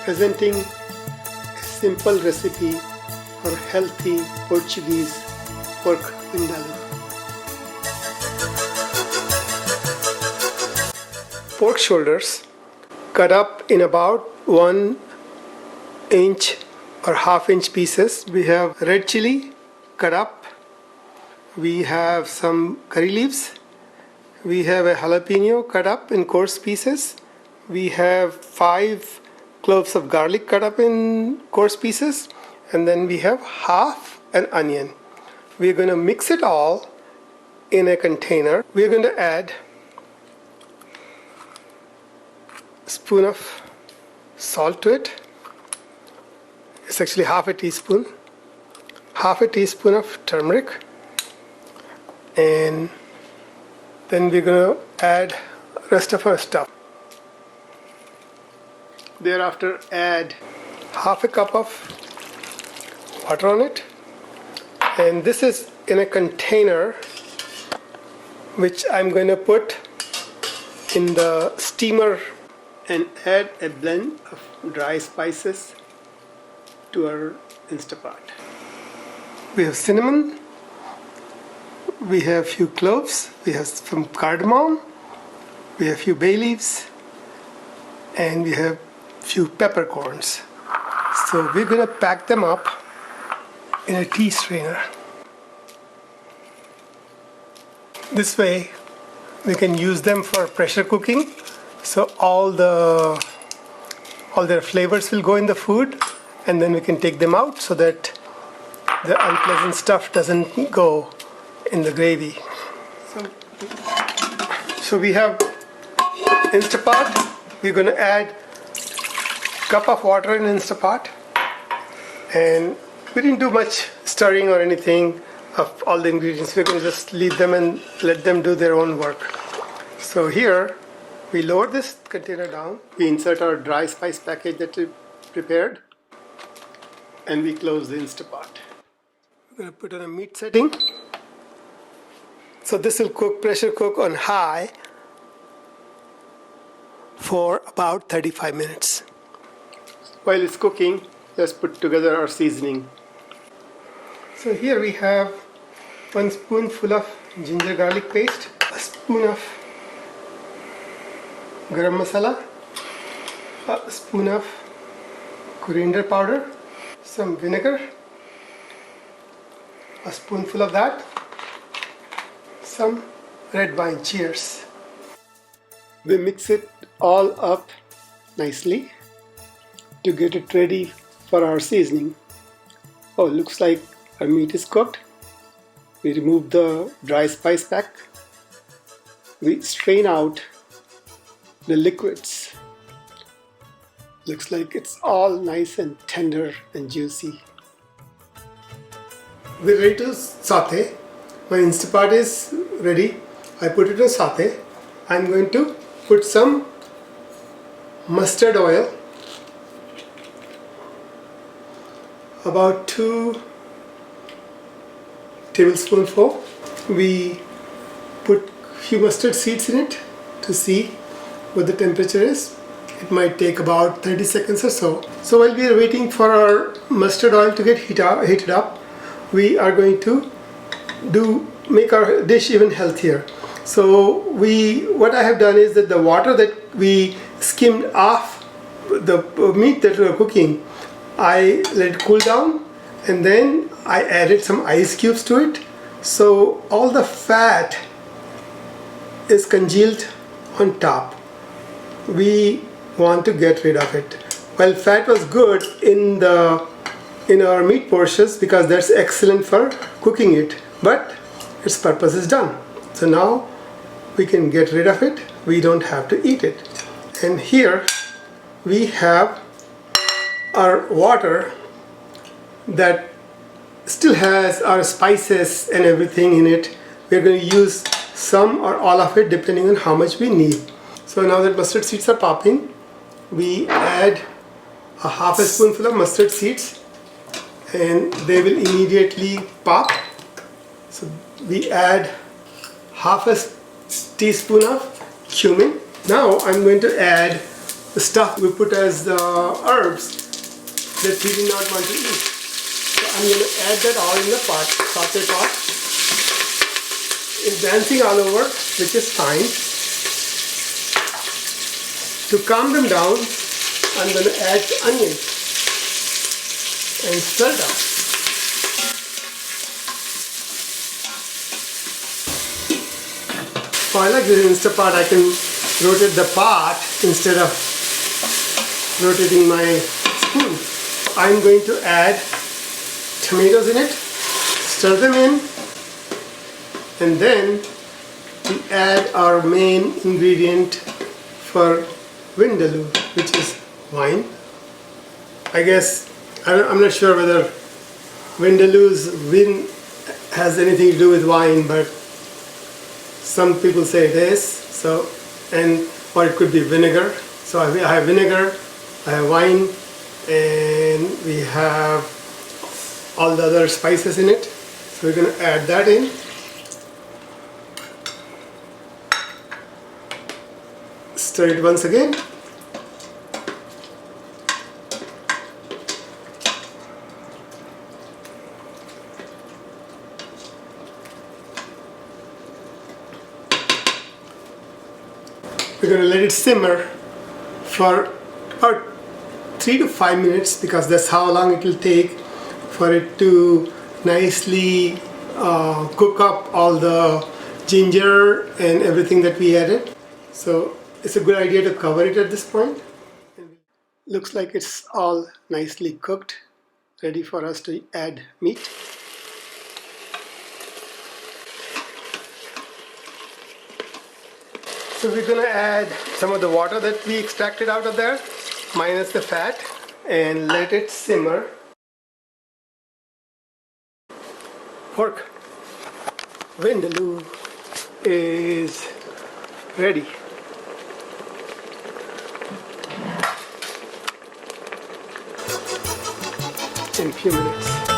presenting a simple recipe for healthy Portuguese pork vindaloo. Pork shoulders cut up in about 1 inch or ½ inch pieces. We have red chili cut up. We have some curry leaves. We have a jalapeno cut up in coarse pieces. We have 5 cloves of garlic cut up in coarse pieces. And then we have half an onion. We're going to mix it all in a container. We're going to add a spoon of salt to it. It's actually ½ teaspoon. ½ teaspoon of turmeric. And then we're going to add rest of our stuff. Thereafter add ½ cup of water on it. And this is in a container which I'm going to put in the steamer and add a blend of dry spices to our Instapot. We have cinnamon. We have a few cloves, we have some cardamom, we have a few bay leaves, and we have a few peppercorns. So we're going to pack them up in a tea strainer. This way we can use them for pressure cooking, so all their flavors will go in the food, and then we can take them out so that the unpleasant stuff doesn't go in the gravy. So we have Instapot. We're going to add a cup of water in Instapot, and we didn't do much stirring or anything of all the ingredients. We're going to just leave them and let them do their own work. So here we lower this container down, we insert our dry spice package that we prepared, and we close the Instapot. We're going to put on a meat setting. So this will pressure cook on high for about 35 minutes. While it's cooking, let's put together our seasoning. So here we have 1 spoonful of ginger garlic paste, a spoon of garam masala, a spoon of coriander powder, some vinegar, a spoonful of that, some red wine. Cheers. We mix it all up nicely to get it ready for our seasoning. Oh, looks like our meat is cooked. We remove the dry spice pack. We strain out the liquids. Looks like it's all nice and tender and juicy. We're ready to saute. My Instapot is ready. I put it in saute. I'm going to put some mustard oil, about 2 tablespoonfuls. We put few mustard seeds in it to see what the temperature is. It might take about 30 seconds or so. So while we are waiting for our mustard oil to get heated up, we are going to make our dish even healthier. So what I have done is that the water that we skimmed off the meat that we are cooking, I let it cool down, and then I added some ice cubes to it. So all the fat is congealed on top. We want to get rid of it. Well, fat was good in our meat portions because that's excellent for cooking it, but its purpose is done. So now we can get rid of it. We don't have to eat it. And here we have our water that still has our spices and everything in it. We're going to use some or all of it depending on how much we need. So now that mustard seeds are popping, we add a ½ spoonful of mustard seeds, and they will immediately pop. So we add ½ teaspoon of cumin. Now I'm going to add the stuff we put as the herbs that we did not want to eat. So I'm going to add that all in the pot, saute pot. It's dancing all over, which is fine. To calm them down, I'm going to add onions and stir it up. I like this Instapot. I can rotate the pot instead of rotating my spoon. I'm going to add tomatoes in it, stir them in, and then we add our main ingredient for Vindaloo, which is wine. I guess, I'm not sure whether Vindaloo's vin has anything to do with wine, but some people say it is. So, or it could be vinegar. So I have vinegar, I have wine, and we have all the other spices in it. So we're going to add that in. Stir it once again. We're going to let it simmer for about 3 to 5 minutes, because that's how long it will take for it to nicely cook up all the ginger and everything that we added. So it's a good idea to cover it at this point. Looks like it's all nicely cooked, ready for us to add meat. So we're going to add some of the water that we extracted out of there, minus the fat, and let it simmer. Pork Vindaloo is ready. In a few minutes.